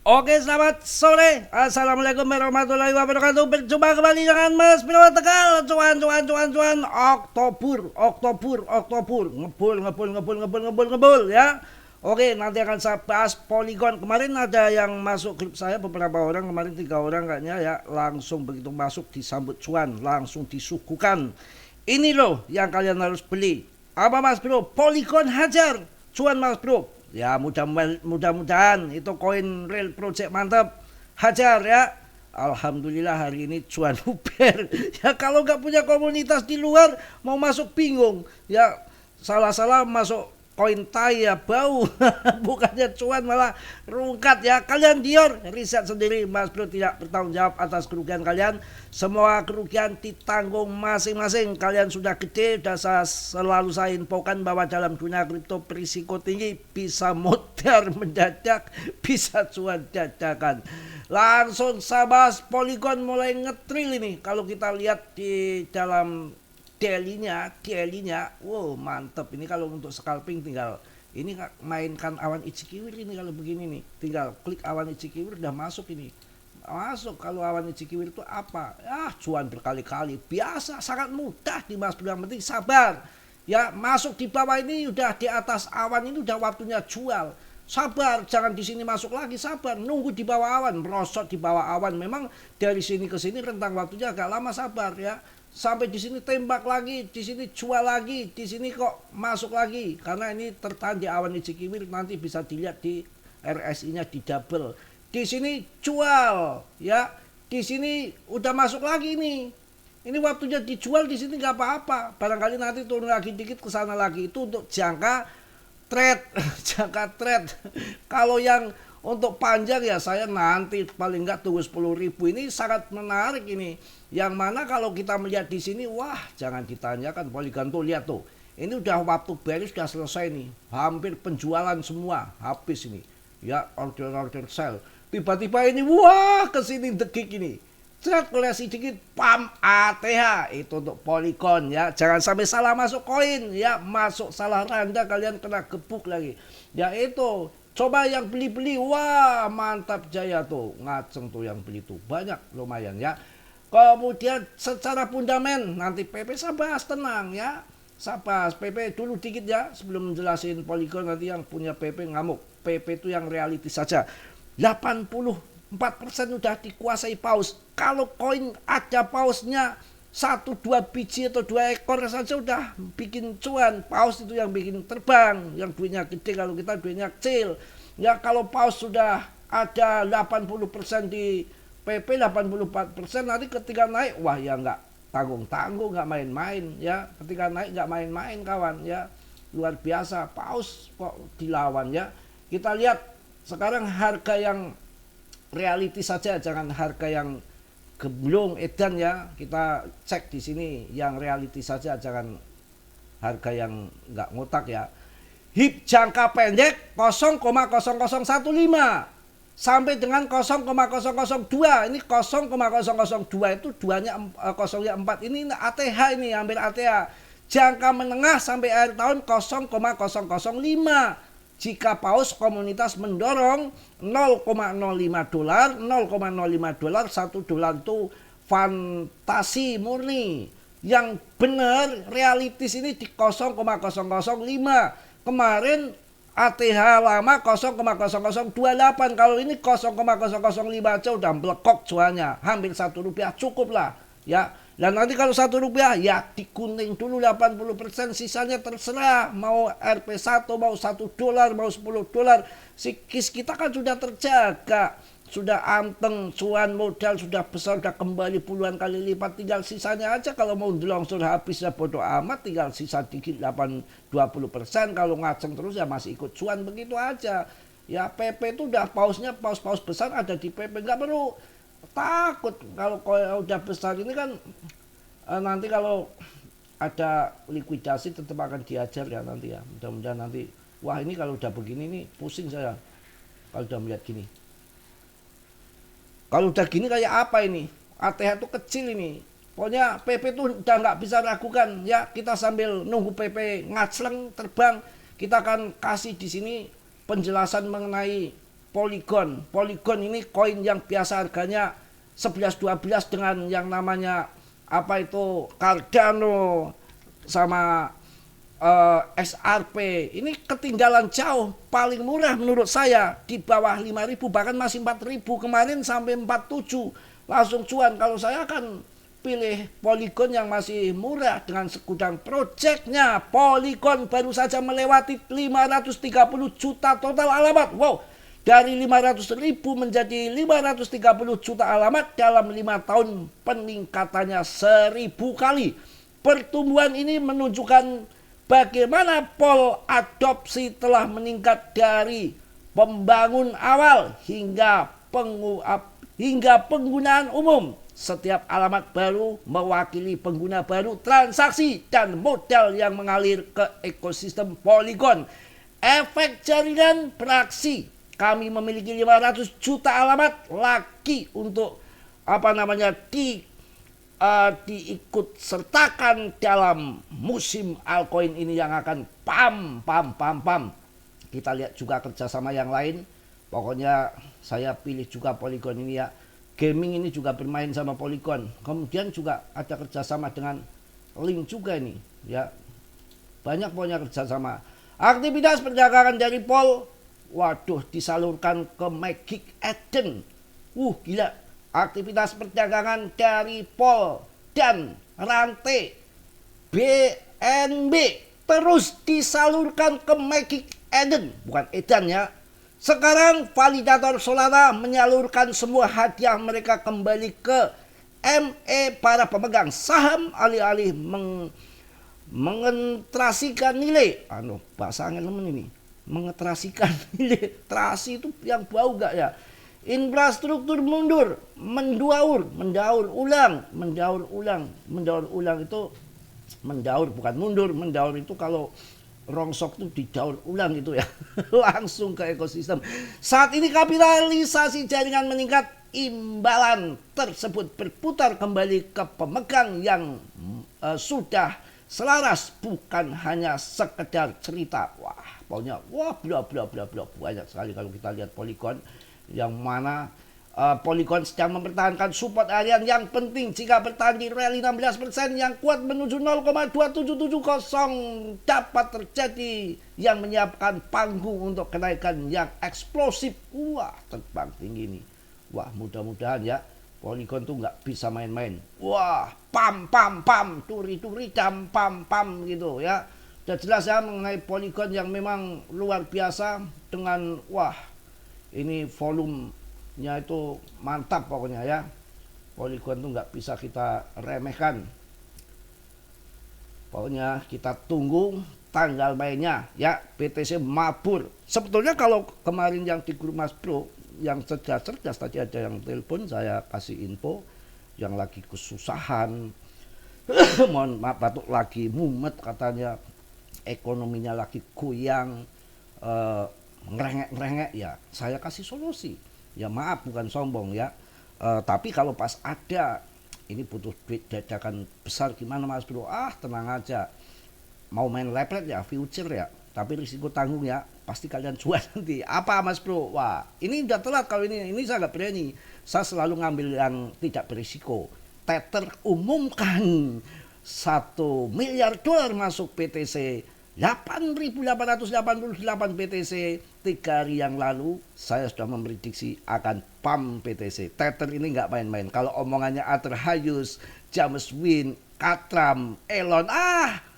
Oke, selamat sore. Assalamualaikum warahmatullahi wabarakatuh. Berjumpa kembali dengan Mas Bro Tegal. Cuan. Oktober. Ngebul ya. Oke, nanti akan saya bahas Polygon. Kemarin ada yang masuk grup saya beberapa orang, kemarin 3 orang kayaknya ya. Langsung begitu masuk disambut cuan, langsung disuguhkan. Ini loh yang kalian harus beli. Apa Mas Bro? Polygon hajar. Cuan Mas Bro. Ya mudah-mudahan itu koin real project mantap, hajar ya. Alhamdulillah hari ini cuan luber. Ya kalau nggak punya komunitas di luar mau masuk bingung. Ya salah-salah masuk koin tai ya bau. Bukannya cuan malah rungkat ya. Kalian Dior riset sendiri, Mas Bro tidak bertanggung jawab atas kerugian kalian. Semua kerugian ditanggung masing-masing. Kalian sudah gede, sudah selalu saya infokan bahwa dalam dunia kripto berisiko tinggi, bisa modal mendadak, bisa cuan dadakan. Langsung saya bahas Polygon mulai ngetril ini. Kalau kita lihat di dalam daily-nya, wow mantep. Ini kalau untuk scalping tinggal ini mainkan awan Ichikiwir ini kalau begini nih. Tinggal klik awan Ichikiwir udah masuk ini. Masuk kalau awan Ichikiwir itu apa? Cuan berkali-kali. Biasa, sangat mudah di Mas Bro, yang penting sabar. Ya, masuk di bawah ini udah di atas awan ini udah waktunya jual. Sabar, jangan di sini masuk lagi, sabar, nunggu di bawah awan, merosot di bawah awan. Memang dari sini ke sini rentang waktunya agak lama, sabar ya. Sampai di sini tembak lagi, di sini jual lagi, di sini kok masuk lagi. Karena ini tertahan di awan Ichikiwir, nanti bisa dilihat di RSI-nya di double. Di sini jual, ya. Di sini udah masuk lagi nih. Ini waktunya dijual, di sini nggak apa-apa. Barangkali nanti turun lagi dikit ke sana lagi. Itu untuk jangka trade. Kalau yang untuk panjang ya saya nanti paling nggak tunggu 10.000. Ini sangat menarik ini. Yang mana kalau kita melihat di sini, wah jangan ditanyakan. Polygon tuh lihat tuh. Ini udah waktu bearish sudah selesai nih. Hampir penjualan semua habis ini. Ya order sell. Tiba-tiba ini wah kesini dekik ini. Set koleksi dikit pam ATH itu untuk Polygon ya. Jangan sampai salah masuk koin ya, masuk salah randa kalian kena gebuk lagi. Ya itu coba yang beli-beli, wah mantap jaya tuh, ngaceng tuh yang beli tuh banyak lumayan ya. Kemudian secara fundamen nanti PP saya bahas, tenang ya. Saya bahas PP dulu dikit ya sebelum menjelasin Polygon, nanti yang punya PP ngamuk. PP itu yang reality saja. 84% udah dikuasai paus. Kalau koin ada pausnya 1-2 biji atau 2 ekor saja udah bikin cuan. Paus itu yang bikin terbang, yang duitnya gede, kalau kita duitnya kecil. Ya kalau paus sudah ada 80% di PP, 84%, nanti ketika naik wah ya nggak tanggung-tanggung, nggak main-main ya. Ketika naik nggak main-main kawan ya. Luar biasa, paus kok dilawan ya. Kita lihat sekarang harga yang reality saja, jangan harga yang gemblong edan ya. Kita cek di sini yang reality saja, jangan harga yang nggak ngotak ya. HIP jangka pendek 0,0015 sampai dengan 0,002. Ini 0,002 itu duanya 0,4. Ini ATH, ini hampir ATH. Jangka menengah sampai akhir tahun 0,005. Jika paus komunitas mendorong $0,05, $1 itu fantasi murni. Yang benar realitis ini di 0,005. Kemarin ATH lama 0,0028. Kalau ini 0,005 aja udah melekok cuannya. Hampir Rp1 cukup lah ya. Dan nanti kalau Rp1 ya digunting dulu 80%, sisanya terserah. Mau Rp1, mau $1, mau $10. Sikis kita kan sudah terjaga, sudah anteng, cuan modal sudah besar, sudah kembali puluhan kali lipat. Tinggal sisanya aja, kalau mau longsor habis ya bodo amat, tinggal sisa dikit 20%. Kalau ngaceng terus ya masih ikut cuan, begitu aja. Ya PP itu udah pausnya, paus besar ada di PP, nggak perlu takut. Kalau udah besar ini kan nanti kalau ada likuidasi tetap akan diajar ya nanti ya. Mudah-mudahan nanti, wah ini kalau udah begini nih pusing saya kalau udah melihat gini. Kalau udah gini kayak apa ini? ATH itu kecil ini. Pokoknya PP itu udah nggak bisa ragukan ya. Kita sambil nunggu PP ngacleng terbang, kita akan kasih di sini penjelasan mengenai Polygon. Polygon ini koin yang biasa harganya 11-12 dengan yang namanya apa itu Cardano sama XRP. Ini ketinggalan jauh, paling murah menurut saya di bawah 5.000, bahkan masih 4.000, kemarin sampai 47 langsung cuan. Kalau saya akan pilih Polygon yang masih murah dengan segudang projectnya. Polygon baru saja melewati 530 juta total alamat. Wow, dari 500.000 menjadi 530 juta alamat dalam 5 tahun, peningkatannya 1.000 kali. Pertumbuhan ini menunjukkan bagaimana pola adopsi telah meningkat dari pembangun awal hingga penggunaan umum. Setiap alamat baru mewakili pengguna baru, transaksi, dan modal yang mengalir ke ekosistem Polygon. Efek jaringan beraksi. Kami memiliki 500 juta alamat lagi untuk diikut sertakan dalam musim altcoin ini yang akan pam. Kita lihat juga kerjasama yang lain. Pokoknya saya pilih juga Polygon ini ya. Gaming ini juga bermain sama Polygon. Kemudian juga ada kerjasama dengan Link juga ini ya. Banyak pokoknya kerjasama. Aktivitas perdagangan dari Pol, waduh, disalurkan ke Magic Eden. Gila. Aktivitas perdagangan dari Pol dan rantai BNB terus disalurkan ke Magic Eden, bukan Eden ya. Sekarang validator Solana menyalurkan semua hadiah mereka kembali ke ME para pemegang saham alih-alih mengetrasikan nilai. Bahasa angin ini. Mengetrasikan nilai. Terasi itu yang bau gak ya? Infrastruktur mundur, mendaur ulang itu mendaur bukan mundur. Mendaur itu kalau rongsok itu didaur ulang gitu ya. Langsung ke ekosistem. Saat ini kapitalisasi jaringan meningkat, imbalan tersebut berputar kembali ke pemegang yang sudah selaras, bukan hanya sekedar cerita. Pokoknya banyak sekali kalau kita lihat Polygon, yang mana Polygon sedang mempertahankan support harian yang penting. Jika bertahan di rally 16% yang kuat menuju 0,2770 dapat terjadi yang menyiapkan panggung untuk kenaikan yang eksplosif. Terbang tinggi nih. Mudah-mudahan ya Polygon tuh nggak bisa main-main. Pam, turi jam pam gitu ya. Sudah jelas ya mengenai Polygon yang memang luar biasa dengan ini volumenya itu mantap pokoknya ya. Polygon tuh nggak bisa kita remehkan. Pokoknya kita tunggu tanggal mainnya ya. BTC mabur. Sebetulnya kalau kemarin yang di grup Mas Bro yang cerdas tadi ada yang telepon, saya kasih info yang lagi kesusahan. Mohon maaf, batuk lagi, mumet katanya, ekonominya lagi goyang, ngerengek ya. Saya kasih solusi. Ya maaf, bukan sombong ya. Tapi kalau pas ada ini butuh duit dadakan besar gimana Mas Bro? Tenang aja. Mau main lepret ya, future ya. Tapi risiko tanggung ya. Pasti kalian jual nanti. Apa Mas Bro? Ini udah telat kalau ini saya nggak berani. Saya selalu ngambil yang tidak berisiko. Tether umumkan $1 miliar masuk BTC. 8.888 BTC 3 hari yang lalu saya sudah memprediksi akan pump BTC. Tether ini nggak main-main. Kalau omongannya Arthur Hayes, James Wynn, Katram, Elon,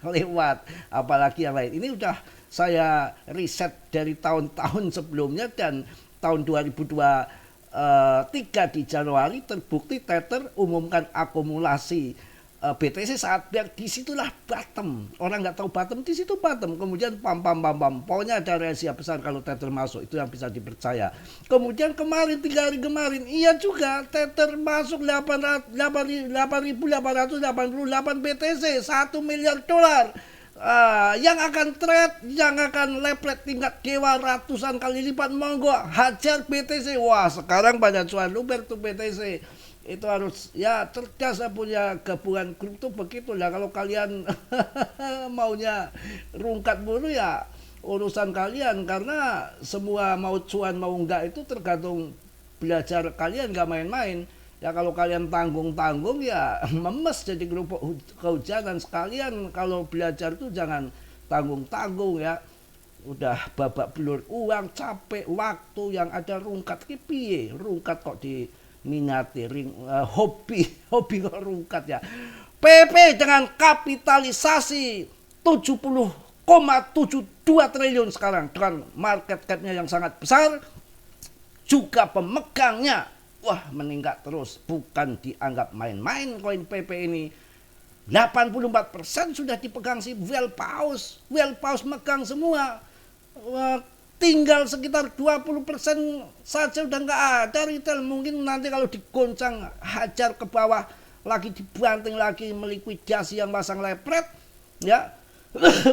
lewat. Apalagi yang lain. Ini udah saya riset dari tahun-tahun sebelumnya, dan tahun 2023 di Januari terbukti Tether umumkan akumulasi BTC saat disitulah bottom. Orang nggak tahu bottom, di situ bottom. Kemudian pam. Pokoknya ada rahasia besar kalau Tether masuk, itu yang bisa dipercaya. Kemudian kemarin 3 hari kemarin, iya juga Tether masuk 8.888 BTC, $1 miliar. Yang akan trade, yang akan leplet tingkat dewa ratusan kali lipat, monggo hajar BTC. Sekarang banyak cuan luber tuh BTC. Itu harus ya cerdas punya gabungan grup tuh begitulah. Kalau kalian maunya rungkat mulu ya urusan kalian, karena semua mau cuan mau enggak itu tergantung belajar kalian, nggak main-main. Ya kalau kalian tanggung-tanggung ya memes jadi kerupuk kehujanan. Sekalian kalau belajar tuh jangan tanggung-tanggung ya. Udah babak belur uang, capek, waktu, yang ada rungkat ki piye? Rungkat kok diminati, hobi kok rungkat ya. PP dengan kapitalisasi 70,72 triliun sekarang dengan market cap-nya yang sangat besar, juga pemegangnya wah meningkat terus, bukan dianggap main-main koin PP ini. 84% sudah dipegang si Wellpaus megang semua. Tinggal sekitar 20% saja udah nggak ada retail. Mungkin nanti kalau digoncang hajar ke bawah lagi, dibanting lagi, melikuidasi yang pasang lepret ya,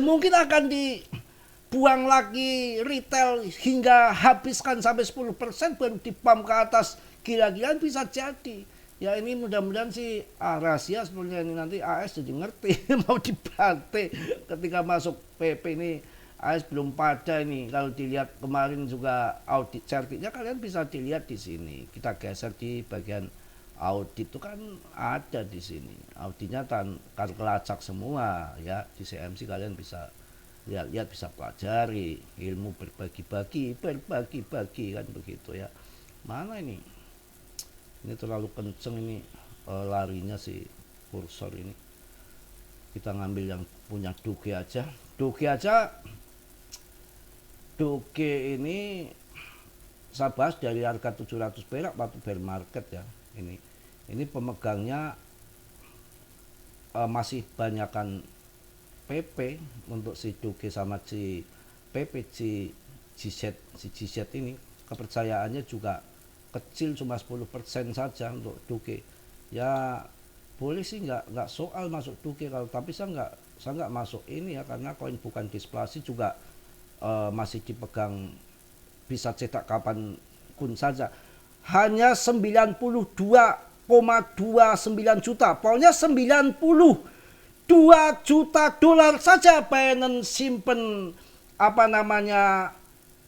mungkin akan dibuang lagi retail hingga habiskan sampai 10% baru dipam ke atas gila-gilaan, bisa jadi. Ya ini mudah-mudahan sih rahasia sebenarnya ini, nanti AS jadi ngerti mau dibantai ketika masuk PP ini. AS belum pada ini, kalau dilihat kemarin juga audit sertiknya kalian bisa dilihat di sini. Kita geser di bagian audit itu kan ada di sini. Auditnya kan kelacak semua ya, di CMC kalian bisa lihat-lihat, bisa pelajari ilmu, berbagi-bagi kan begitu ya. Mana ini? Ini terlalu kenceng ini larinya si kursor ini. Kita ngambil yang punya Doge aja. Doge ini saya bahas dari harga 700 perak waktu bear market ya. Ini pemegangnya masih banyakan PP untuk si Doge sama si PP, si GZ ini kepercayaannya juga kecil, cuma 10% saja untuk Doge. Ya boleh sih, nggak soal masuk Doge kalau, tapi saya nggak masuk ini ya, karena koin bukan displasi juga masih dipegang, bisa cetak kapan pun saja. Hanya 92,29 juta, pokoknya 92 juta dolar saja Binance simpen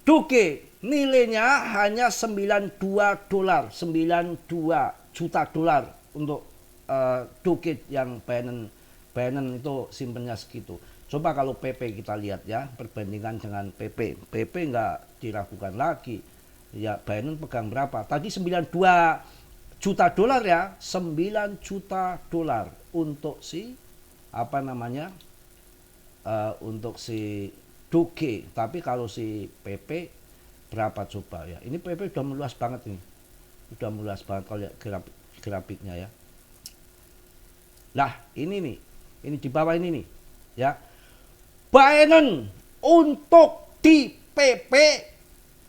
Doge. Nilainya hanya 92 juta dolar untuk Doge yang Binance itu simpennya segitu. Coba kalau PP kita lihat ya, perbandingan dengan PP nggak diragukan lagi ya. Binance pegang berapa tadi? 92 juta dolar ya, 9 juta dolar untuk si untuk si Doge. Tapi kalau si PP berapa coba ya? Ini PP udah meluas banget ini. Udah meluas banget kalau lihat grafiknya ya. Nah, ini nih. Ini di bawah ini nih. Ya. Binance untuk di PP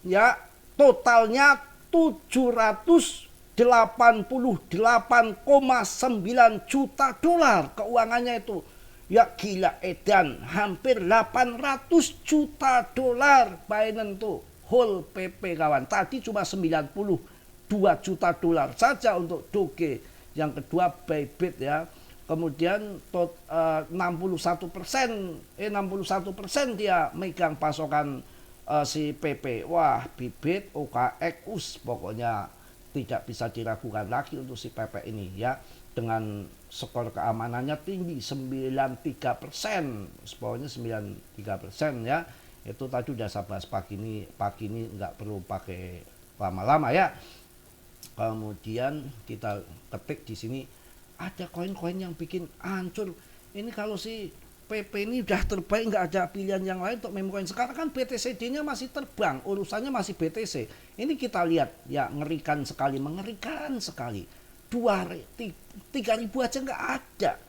ya totalnya 788,9 juta dolar keuangannya itu. Ya gila edan, hampir 800 juta dolar Binance tuh. Whole PP kawan, tadi cuma 92 juta dolar saja untuk Doge. Yang kedua Bybit ya, kemudian 61% dia megang pasokan si PP. Wah, Bybit, OKX, pokoknya tidak bisa diragukan lagi untuk si PP ini ya, dengan skor keamanannya tinggi 93%, pokoknya 93% ya. Itu tadi udah saya bahas pagi ini nggak perlu pakai lama-lama ya. Kemudian kita ketik di sini ada koin-koin yang bikin hancur. Ini kalau si PP ini udah terbaik, nggak ada pilihan yang lain untuk meme coin. Sekarang kan BTCD-nya masih terbang, urusannya masih BTC. Ini kita lihat ya, mengerikan sekali. 3.000 aja nggak ada.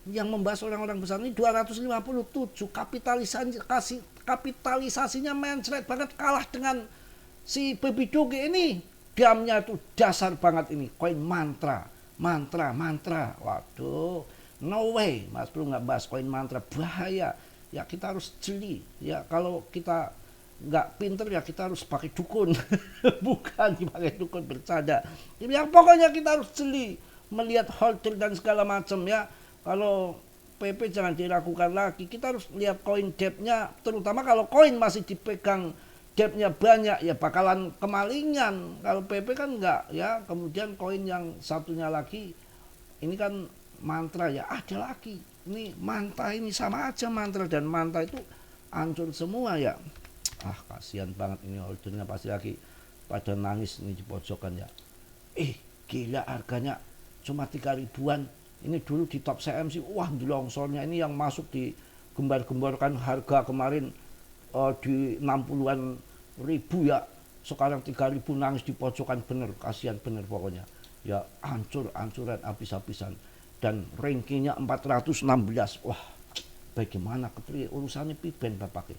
Yang membahas orang-orang besar ini 257, kapitalisasinya mencret banget, kalah dengan si Baby Doge ini. Damnya tuh dasar banget ini, koin mantra. Waduh, no way Mas Bro nggak bahas koin mantra, bahaya. Ya kita harus jeli ya, kalau kita nggak pinter ya kita harus pakai dukun. Bukan pakai dukun, bercanda. Yang pokoknya kita harus jeli melihat holder dan segala macam ya. Kalau PP jangan diragukan lagi. Kita harus lihat koin debtnya, terutama kalau koin masih dipegang debtnya banyak ya bakalan kemalingan. Kalau PP kan enggak ya. Kemudian koin yang satunya lagi ini kan mantra ya, ada lagi. Ini manta ini sama aja, mantra dan manta itu hancur semua ya. Kasihan banget ini holdernya, pasti lagi pada nangis ini di pojokan ya. Gila harganya cuma 3 ribuan. Ini dulu di top CMC, wah di longsornya ini yang masuk di gembar-gemborkan harga kemarin di 60-an ribu ya. Sekarang 3 ribu nangis di pojokan, bener, kasihan bener pokoknya. Ya hancur-hancuran habis-habisan. Dan rankingnya 416. Wah, bagaimana urusannya piben Bapak?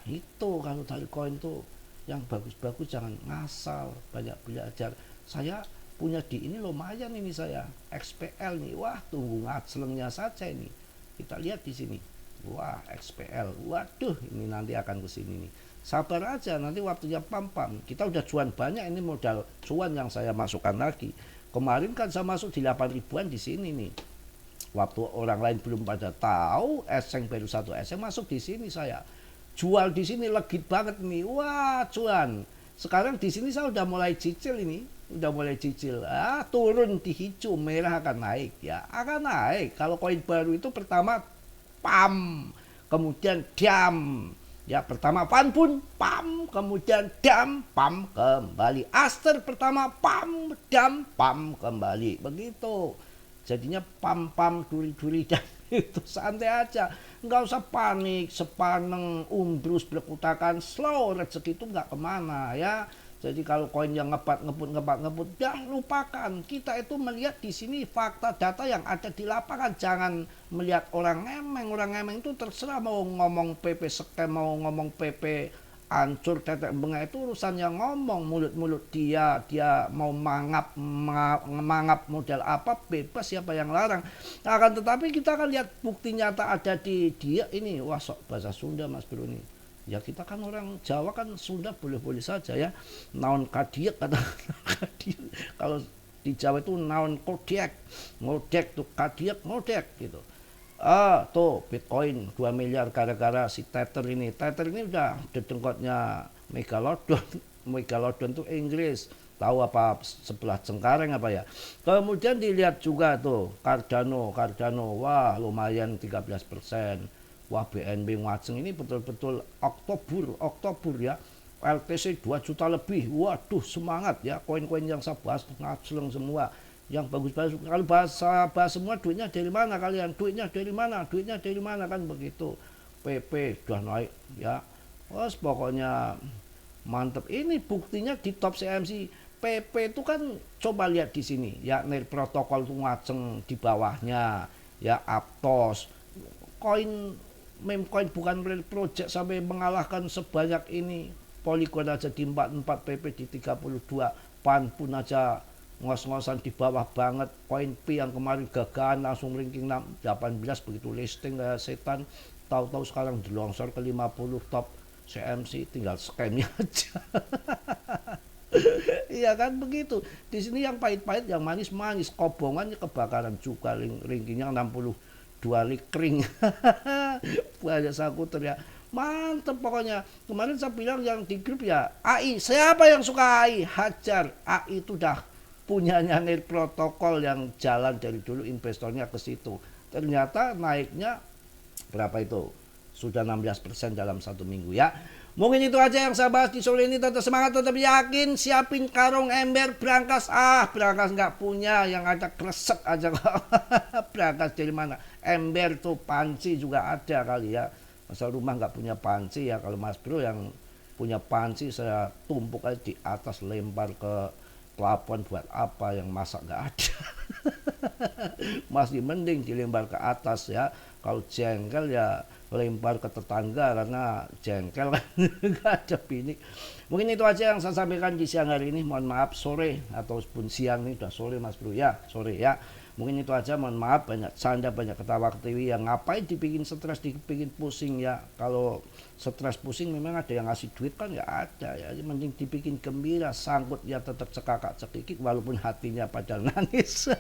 Itu kalau dari koin tuh yang bagus-bagus jangan ngasal, banyak belajar. Saya punya di ini lumayan ini saya XPL nih. Wah, tunggu ngaclengnya saja ini. Kita lihat di sini. Wah, XPL. Waduh, ini nanti akan ke sini nih. Sabar aja, nanti waktunya pam-pam. Kita udah cuan banyak, ini modal cuan yang saya masukkan lagi. Kemarin kan saya masuk di 8 ribuan di sini nih. Waktu orang lain belum pada tahu, eseng baru 1 eseng masuk di sini saya. Jual di sini legit banget nih. Wah, cuan. Sekarang di sini saya udah mulai cicil ini. Udah mulai cicil. Turun di hijau, merah akan naik ya. Akan naik. Kalau koin baru itu pertama pam, kemudian dam. Ya, pertama pan pun pam, kemudian dam, pam kembali. Aster pertama pam, dam, pam kembali. Begitu. Jadinya pam duri-duri dan itu santai aja. Nggak usah panik, sepaneng, umbrus, berkutakan, slow, rezeki itu nggak kemana ya. Jadi kalau koin yang ngebut, ya lupakan. Kita itu melihat di sini fakta data yang ada di lapangan. Jangan melihat orang ngemeng. Orang ngemeng itu terserah mau ngomong PP scam, mau ngomong PP hancur, tetek bengek, itu urusan yang ngomong. Mulut-mulut dia mau mangap model apa, bebas, siapa yang larang. Akan tetapi kita akan lihat bukti nyata ada di dia ini. Wah, sok bahasa Sunda Mas Bro ini. Ya kita kan orang Jawa kan Sunda boleh-boleh saja ya. Naon kadiek kata kadiek. Kalau di Jawa itu naon kodek. Ngodek tuh kadiek ngodek gitu. Tuh Bitcoin 2 miliar gara-gara si Tether ini. Tether ini udah dedengkotnya Megalodon. Megalodon tuh Inggris. Tahu apa sebelah Cengkareng apa ya. Kemudian dilihat juga tuh Cardano. Wah lumayan 13%. Wah, BNB ngaceng ini betul-betul Oktober ya. LTC 2 juta lebih. Waduh, semangat ya. Koin-koin yang saya bahas ngaceng semua. Yang bagus-bagus. Kalau bahasa semua duitnya dari mana kalian? Duitnya dari mana kan begitu. PP sudah naik ya. Wah, pokoknya mantep. Ini buktinya di top CMC. PP itu kan coba lihat di sini ya, Nail protokol itu ngaceng di bawahnya ya, Aptos. Meme coin bukan real project sampai mengalahkan sebanyak ini. Polygon aja di 44, PP di 32, PAN pun aja ngos-ngosan di bawah banget. Koin P yang kemarin gagahan langsung ranking 18 begitu listing kayak setan. Tahu-tahu sekarang dilongsor ke 50 top CMC, tinggal scamnya aja. Iya kan begitu. Di sini yang pahit-pahit, yang manis-manis, kobongannya kebakaran juga, rankingnya 62 likring. Banyak sakuter ya. Mantep pokoknya. Kemarin saya bilang yang di grup ya, AI. Siapa yang suka AI? Hajar. AI itu dah punyanya Nail protokol yang jalan dari dulu, investornya ke situ. Ternyata naiknya berapa itu? Sudah 16% dalam 1 minggu ya. Mungkin itu aja yang saya bahas di sore ini. Tetap semangat, tetap yakin. Siapin karung, ember, brankas. Brankas nggak punya, yang ada kresek aja kok. Brankas dari mana? Ember tuh, panci juga ada kali ya. Masa rumah nggak punya panci ya. Kalau Mas Bro yang punya panci, saya tumpuk aja di atas, lempar ke plafon. Buat apa, yang masak nggak ada. Masih mending dilempar ke atas ya. Kalau jengkel ya lempar ke tetangga, karena jengkel kan nggak ada bini. Mungkin itu aja yang saya sampaikan di siang hari ini. Mohon maaf sore ataupun siang, ini udah sore Mas Bro ya, sore ya. Mungkin itu aja, mohon maaf, banyak canda, banyak ketawa ketiwi. Yang ngapain dibikin stres, dibikin pusing ya. Kalau stres pusing memang ada yang ngasih duit kan ya ada ya. Mending dibikin gembira, sangkut ya tetap cekakak cekikik walaupun hatinya pada nangis.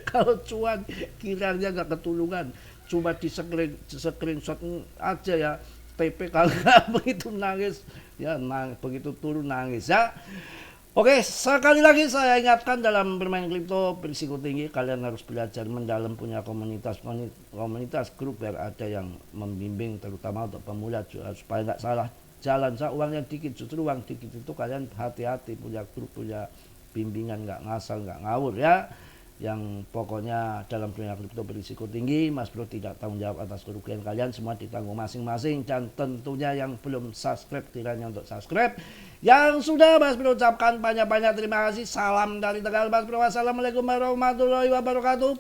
Kalau cuan kiranya nggak ketulungan, cuma di screenshot aja ya. TP kagak begitu nangis ya, begitu turun nangis ya. Oke, sekali lagi saya ingatkan dalam bermain kripto berisiko tinggi, kalian harus belajar mendalam, punya komunitas grup biar ada yang membimbing, terutama untuk pemula supaya nggak salah jalan. Uangnya dikit, justru uang dikit itu kalian hati-hati, punya grup, punya bimbingan, nggak ngasal, nggak ngawur ya. Yang pokoknya dalam dunia kripto berisiko tinggi, Mas Bro tidak tanggung jawab atas kerugian kalian, semua ditanggung masing-masing. Dan tentunya yang belum subscribe, kiranya untuk subscribe. Yang sudah, Mas Bro ucapkan banyak-banyak terima kasih. Salam dari Tegal, Mas Bro. Wassalamualaikum warahmatullahi wabarakatuh.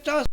Cos.